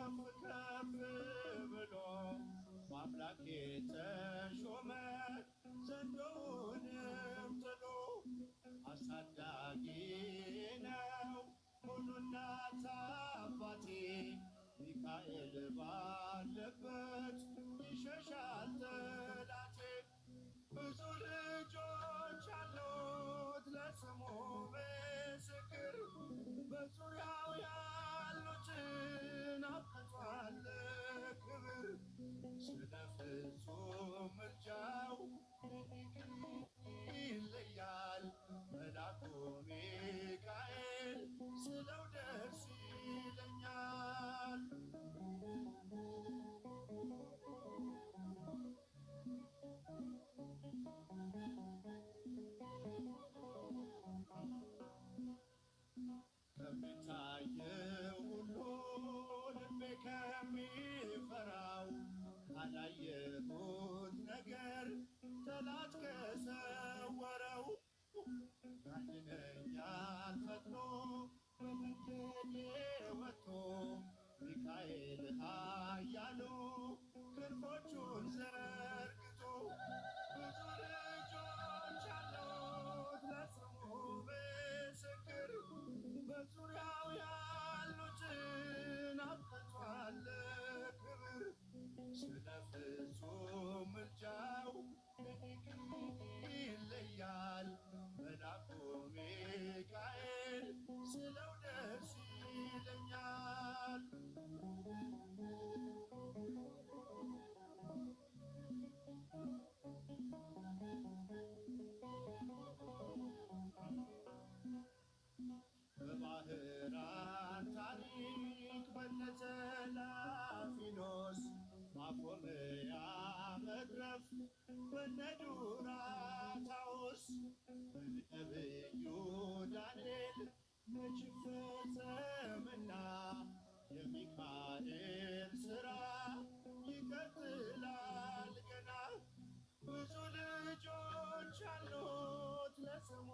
ከፍ ከፍ ብሎ በአምላክ የተሾመ ዘንዶውንም ጥሎ አሳዳጊ ነው ሁሉ እናት አባቴ ሚካኤል ባለበት ይሸሻል ጠላቴ። ብዙ ልጆች አሉት ለስሙ ምስክር በዙሪያው ያሉትን አብቅቷል ክብር። ስለ ፍጹም ምልጃው ይለያል መልአኩ ሚካኤል ስለው ደስ ይለኛል። ከሚታየው ሁሉ ልቤ ከሚፈራው ካላየሁት ነገር ጠላት ከሰወረው ያድነኛል ፈጥኖ በመንገዴ ወጥቶ ሚካኤል ኃያሉ ክንፎቹን ዘርግቶ። ብዙ ልጆች አሉት ለስሙ ምስክር በዙሪያው ያሉትን አብቅቷል ክብር። ስለ ፍጹም ምልጃው ይለያል መልአኩ ሚካኤል ስለው ደስ ይለኛል። በባህራን ታሪክ በነዘላፊኖስ ማቆምያ መድረፍ በነዱራታውስ በነብዩ ዳንኤል መች ፈጸምና የሚካኤል ሥራ ይቀጥላል ገና። ብዙ ልጆች አሉት ለስሙ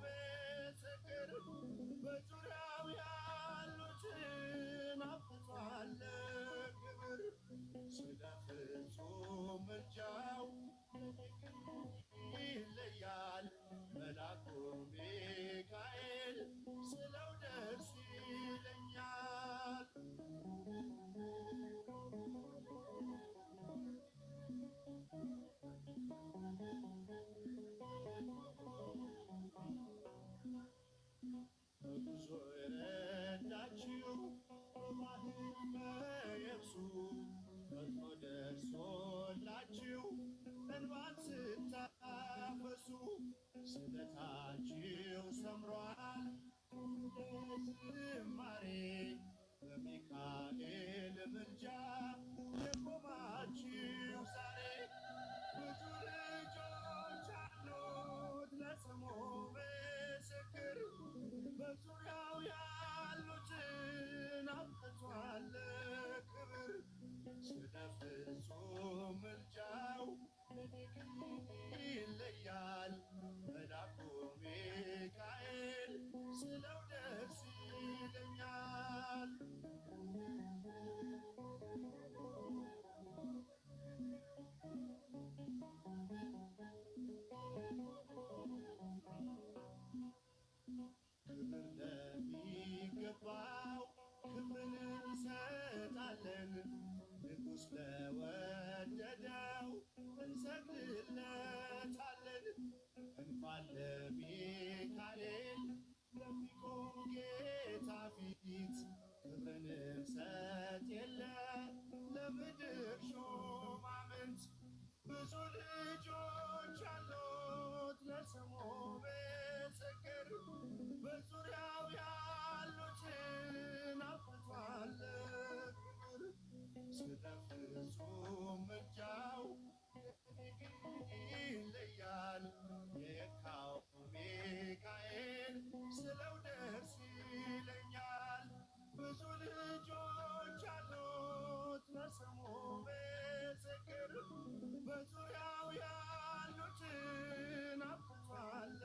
ምስክር በዙሪያው ያሉትን አብቅቷል ክብር። ስለ ፍጹም ምልጃው ይለያል መልአኩ ሚካኤል ስለው ደስ ይለኛል። በጉዞ የረዳችው በባህር በየብሱ ፈጥኖ ደርሶላችሁ እንባን ስታፈሱ ስለታችሁ ሰምሯል ዝማሬ በሚካኤል ምልጃ የቆማችሁ ዛሬ። ብዙ ልጆች አሉት ለስሙ ምስክር በዙሪያው ያሉትን አብቅቷል ክብር። ስለ ፍጹም ምልጃው ይለያል መልአኩ ሚካኤል ስለው ደስ ይለኛል። ክብር ለሚገባው ክብርን እንሰጣለን ንጉሥ ለወደደው እንሰግድለታለን። እንኳን ለሚካኤል ለሚቆም ጌታ ፊት ክብርን እንሰጥ የለ ለምድር ሹማምንት። ብዙ ልጆች አሉት ለስሙ ምስክር በዙሪያው ያሉትን አብቅቷል ክብር። ስለ ፍጹም ምልጃው ይለያል የካው ሚካኤል ስለው ደስ ይለኛል። ብዙ ልጆች አሉት ለስሙ ምስክር በዙሪያው ያሉትን አብቅቷል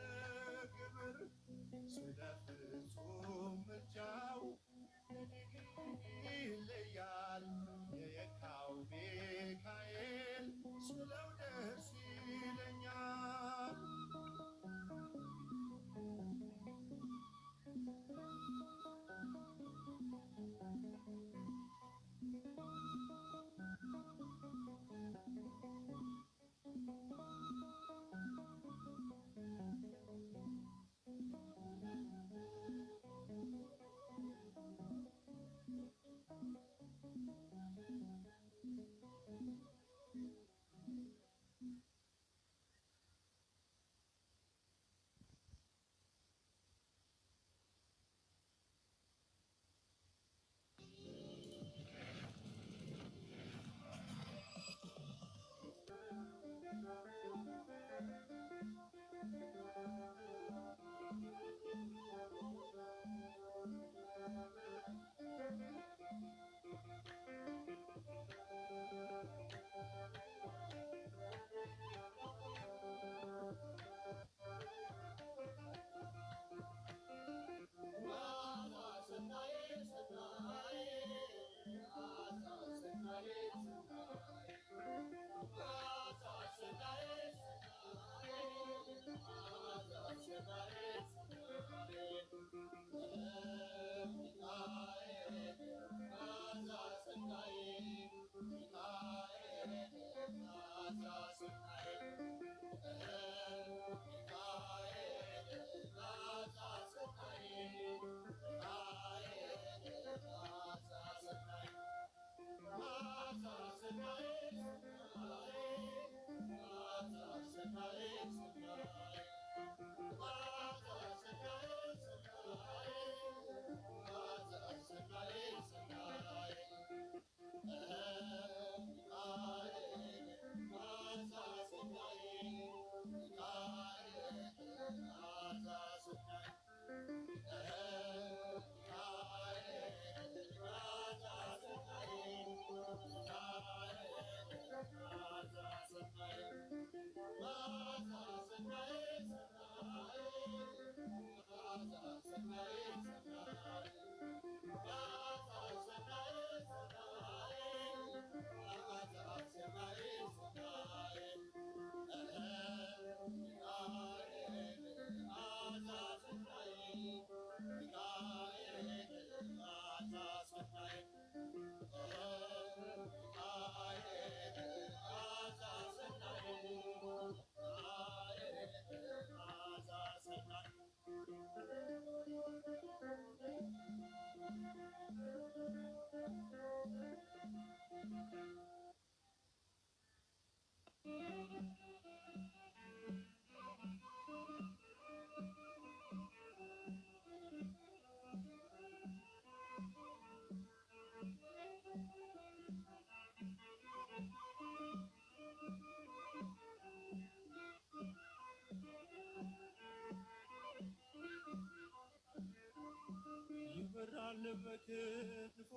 ይበራል በክንፎ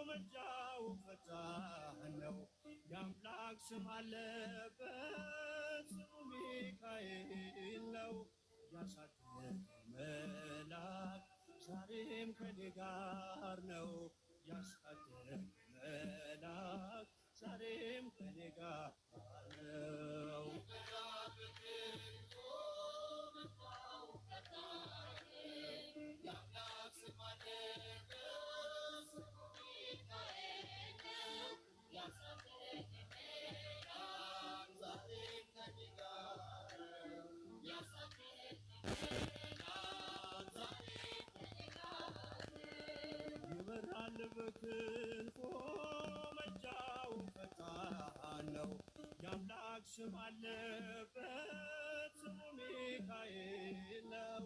መጃው ፈጣን ነው የአምላክ ስም አለበት ስሙ ሚካኤል ነው ያሳደገኝ መልአክ ዛሬም ከኔ ጋር ነው ያሳደገኝ መልአክ ዛሬም ከኔ ጋር ነው ይበራል በክንፎ መጃው ፈጣን ነው የአምላክ ስም አለበት ስሙ ሚካኤል ነው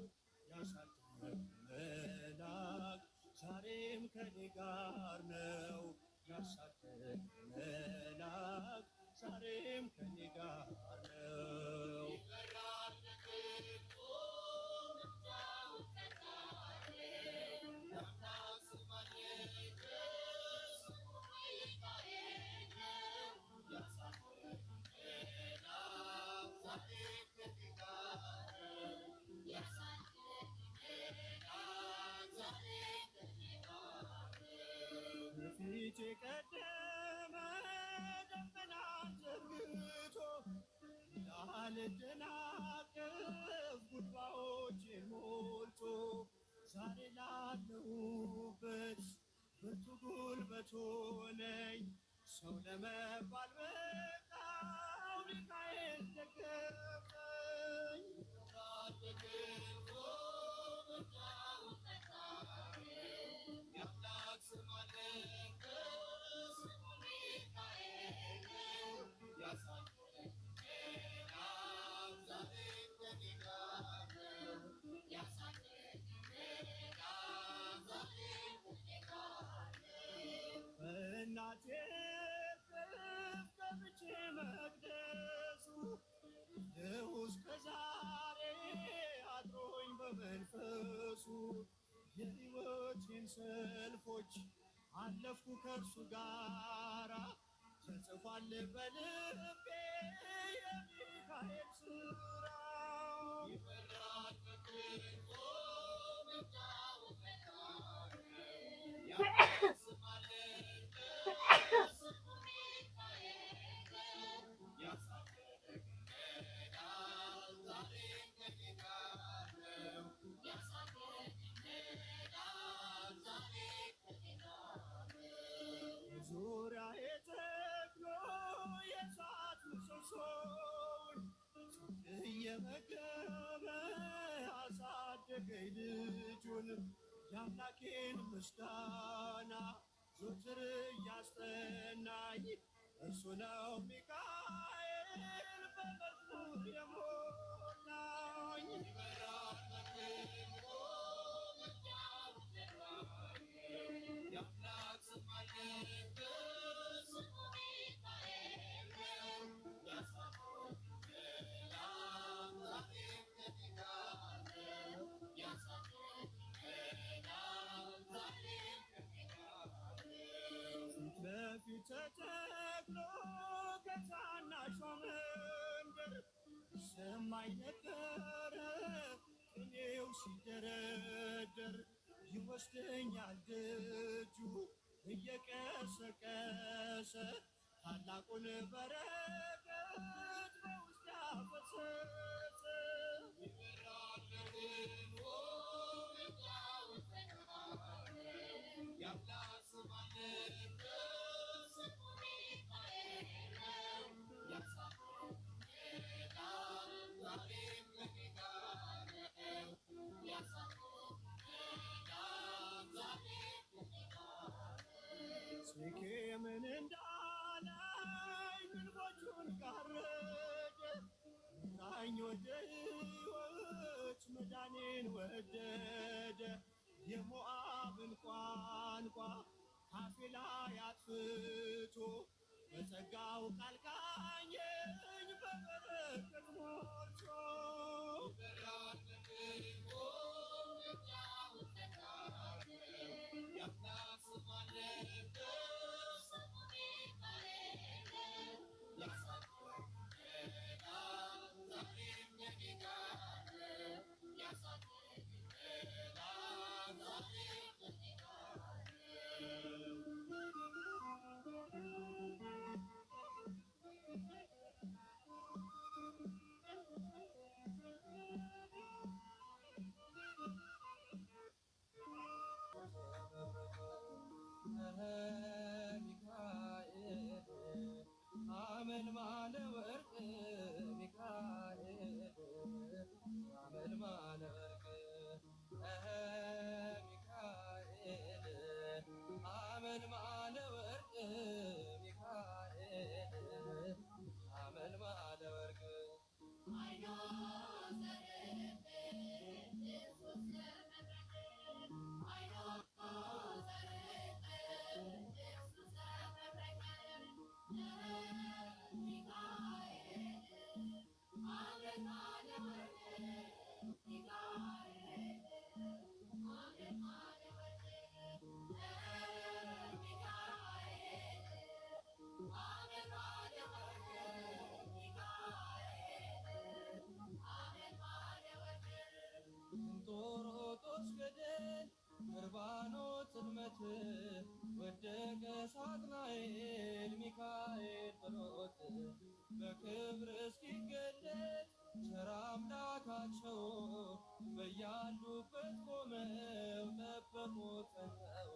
ያሳደገኝ መልአክ ዛሬም ከኔ ጋር ነው ያሳደገኝ መልአክ ዛሬም ከኔ ጋር ነው ፊት የቀደመ ደመና ዘርግቶ እንዳልደናቀፍ ጉድባዎችን ሞልቶ ዛሬ ላለሁበት ብርቱ ጉልበት ሆነኝ ሰው ለመባል በቃው ሚካኤል ደገፈኝ እናቴ ገብቼ መቅደሱ ይኸው እስከ ዛሬ አድሮኝ በመንፈሱ የሕይወቴን ሰልፎች አለፍኩ ከእርሱ ጋራ ተጽፏል በልቤ የሚካኤል ሥራ ይበራል በክንፎ መጃው ፈጣን የመገበ አሳደገኝ ልጁን የአምላኬን ምስጋና ዘወትር እያስጠናኝ እርሱ ነው ሚካኤል በመዝሙር የሞላኝ። የአምላክ ስም አለበት ስሙ ሚካኤል ያሳፍራል ዛሬም ከእኔ ጋር ነው። ያሳፍራል ዛሬም ከእኔ ጋር ነው። ፊት ለፊት ተተክሎ ከታናሿ መንደር ሰማይ ነበረ ቅኔው ሲደረደር ይወስደኛል ደጁ እየቀሰቀሰ ታላቁን በረከት በውስጥ ያፈሰሰ ይበራል በድሎ የአምላክ ስም አለበት ስሙ ሚካኤል ያሳፍራል ዛሬም ከእኔ ጋር ነው። ያሳፍራል ሴኬምን እንዳላይ ግንቦቹን ጋረደ ምራኝ ወደ ሕይወት መዳኔን ወደደ። የሞዓብን ቋንቋ ካፌ ላይ አጥፍቶ በጸጋው ቃል ቃኘኝ በበረከት ሞልቶ የአምላክ ስም አለበት ስሙ ሚካኤል ያሳፍራል ዛሬም ከእኔ ጋር ነው። ያሳፍራል ዛሬም ከእኔ ጋር ሚካኤል አመልማለ ወርቅ ሚካኤል አመልማለ ወርቅ ሚካኤል አመልማለ ወርቅ ሚካኤል አመልማለ ወርቅ እንጦሮጦስ ገደል በርባኖስ ጽልመት ወደቀ ሳጥናኤል ሚካኤል ጥሎት በክብር እስኪገለጥ ቸር አምላካቸው በያሉበት ቆመው ጠበቁት ጸንተው።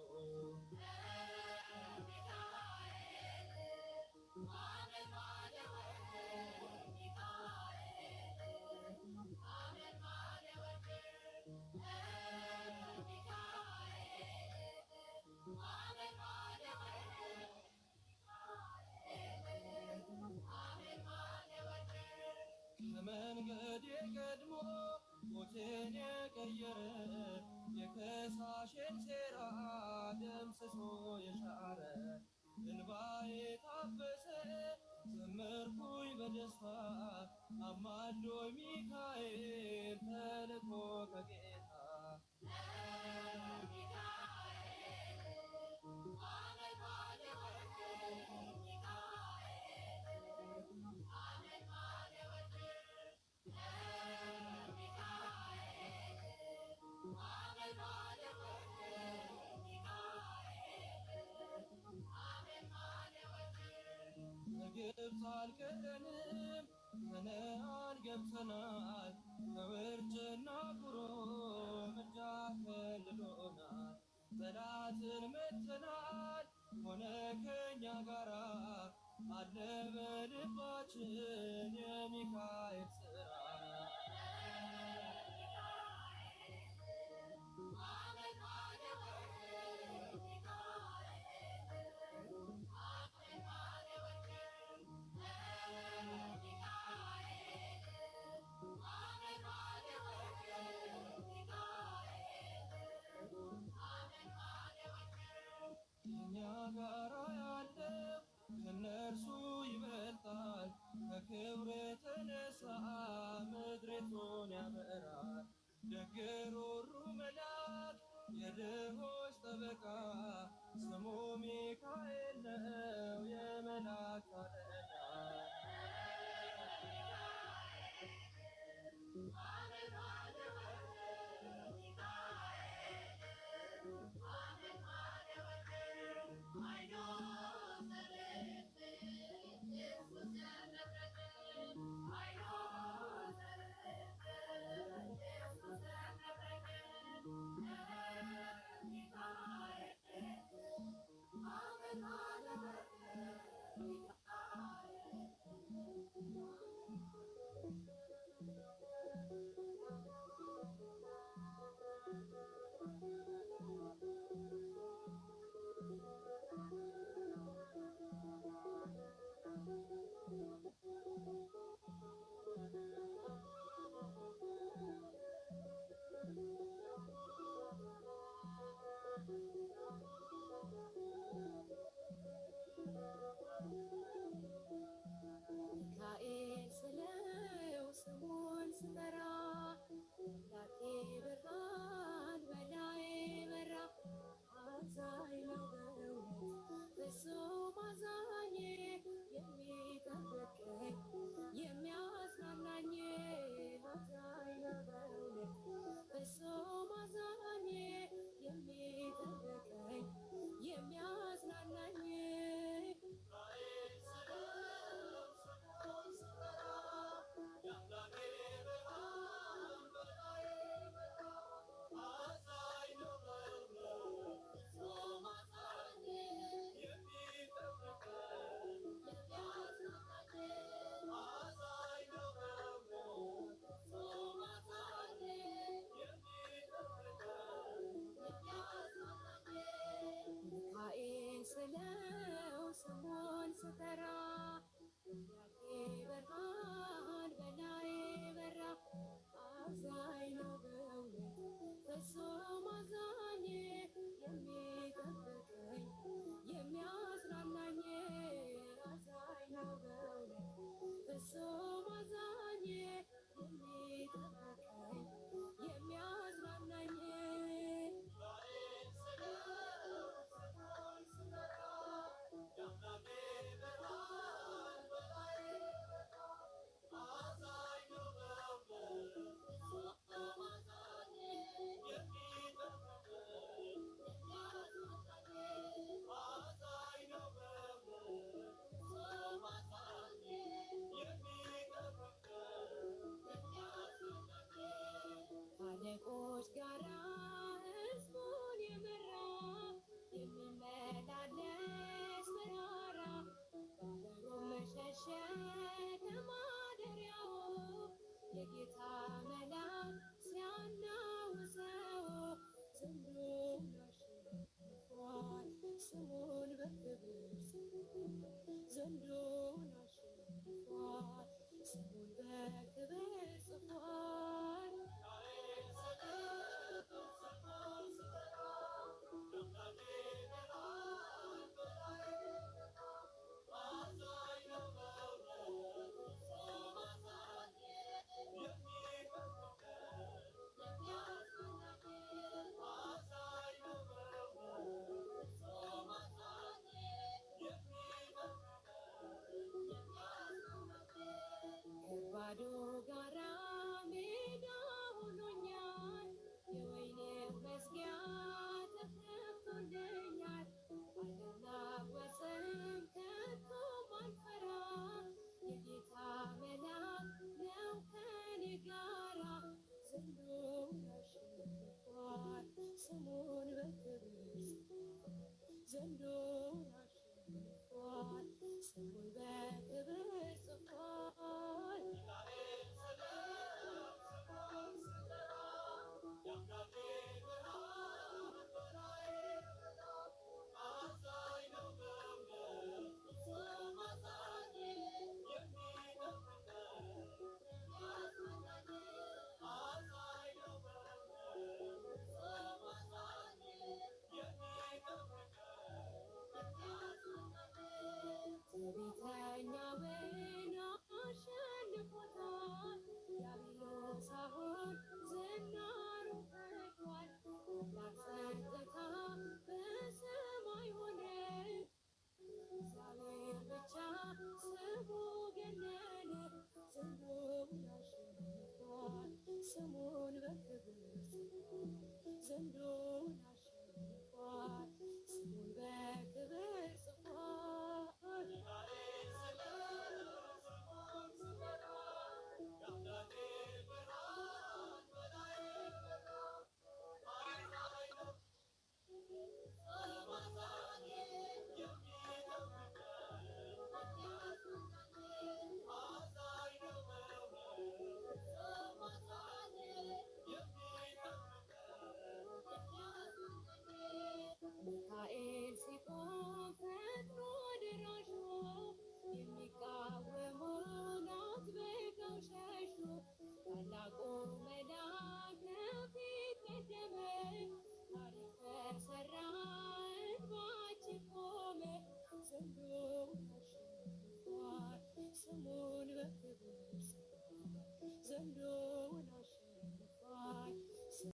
ከመንገዴ ቀድሞ ሞቴን የቀየረ የከሳሼን ሴራ ደምስሶ የሻረ እንባዬ ታበሰ ዘመርኩኝ በደስታ አማልዶኝ ሚካኤል ተልኮ ከጌታ። ግብፅ አልቀረንም ከነዓን ገብተናል ከውርጭና ኩሮ ምልጃ ከልሎናል። ጠላትን መትተናል ሆነ ከኛ ጋራ አለ በልባችን የሚካኤል ሥራ። ምድሪቱን ያበራል። ደግ ሩሩ መልአክ የድሆች ጠበቃ ስሙ ሚካኤል ነው የመላእክት አለቃ። ሚካኤል ስለው ስሙን ስጠራ ላቴ ብርሃን በላዬ በራ። አዛኝ ነው በእውነት ፍጹም አዛኝ የሚጠብቀኝ የሚያጽናናኝ። አዛኝ ነው በእውነት ፍጹም አዛኝ የሚጠብቀኝ የሚያጽናናኝ። ሚካኤል ስለው ስሙን ስጠራ ላቴ ብርሃን በላዬ በራ። አዛኝ ነው በእውነት ፍጹም አዛኝ የሚጠብቀኝ የሚያጽናናኝ። አዛኝ ነው በእውነት ፍጹም አዛኝ የሚጠብቀኝ የሚያጽናናኝ። አለቆች ጋራ ሕዝቡን የመራ የሚመላለስ መራራ ባህሩ መሸሸ ከማደሪያው የጌታ መልአክ ሲያናውዘው ዘንዶን አሸንፏል ስሙን በክብር ዘንዶን አሸንፏል ስሙን በክብር ጽፏል። ከባዶ ጋራ ሜዳ ሆኖኛል የወይኔ መዝጊያ ተከፍቶልኛል። አልናወጽም ከቶም አልፈራ የጌታ መልአክ ነው ከኔ ጋራ። ዘንዶን አሸንፏል ስሙን በክብር ዘንዶን አሸንፏል ስሙን በክብር ጽፏል። ክንዱ